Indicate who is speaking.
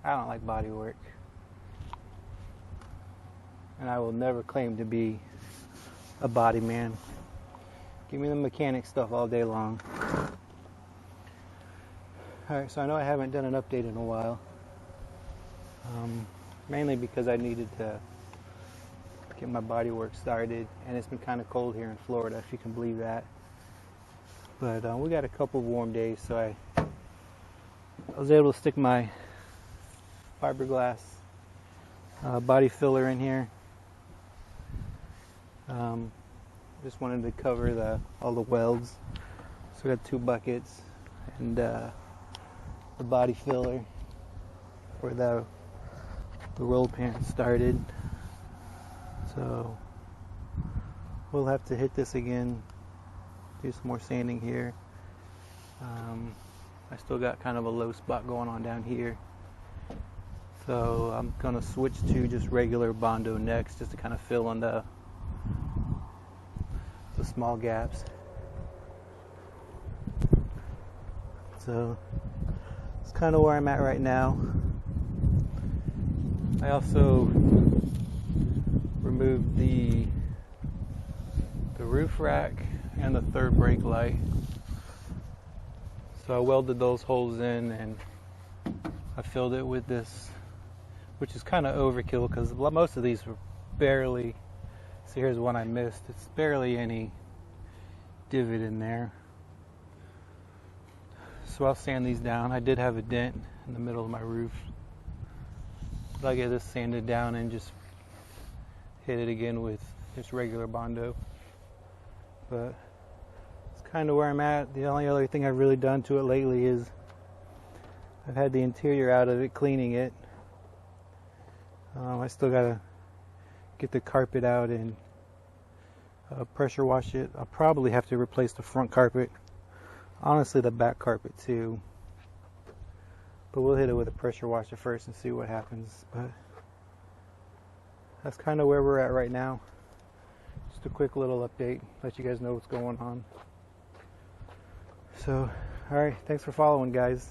Speaker 1: I don't like body work. And I will never claim to be a body man. Give me the mechanic stuff all day long. Alright, so I know I haven't done an update in a while. Mainly because I needed to get my body work started, and it's been kind of cold here in Florida, if you can believe that. But we got a couple of warm days, so I was able to stick my fiberglass body filler in here. Just wanted to cover all the welds. So we got 2 buckets and the body filler for the roll pan started. So we'll have to hit this again, do some more sanding here. I still got kind of a low spot going on down here, so I'm gonna switch to just regular Bondo next, just to kind of fill in the small gaps. So it's kind of where I'm at right now. I also removed the roof rack and the third brake light. So I welded those holes in, and I filled it with this, which is kind of overkill because most of these were barely, see, here's one I missed, it's barely any divot in there. So I'll sand these down. I did have a dent in the middle of my roof. I'll get this sanded down and just hit it again with just regular Bondo. But it's kind of where I'm at. The only other thing I've really done to it lately is I've had the interior out of it, cleaning it. I still gotta get the carpet out and pressure wash it. I'll probably have to replace the front carpet. Honestly, the back carpet too. But we'll hit it with a pressure washer first and see what happens. But that's kind of where we're at right now. Just a quick little update, let you guys know what's going on. So, alright, thanks for following, guys.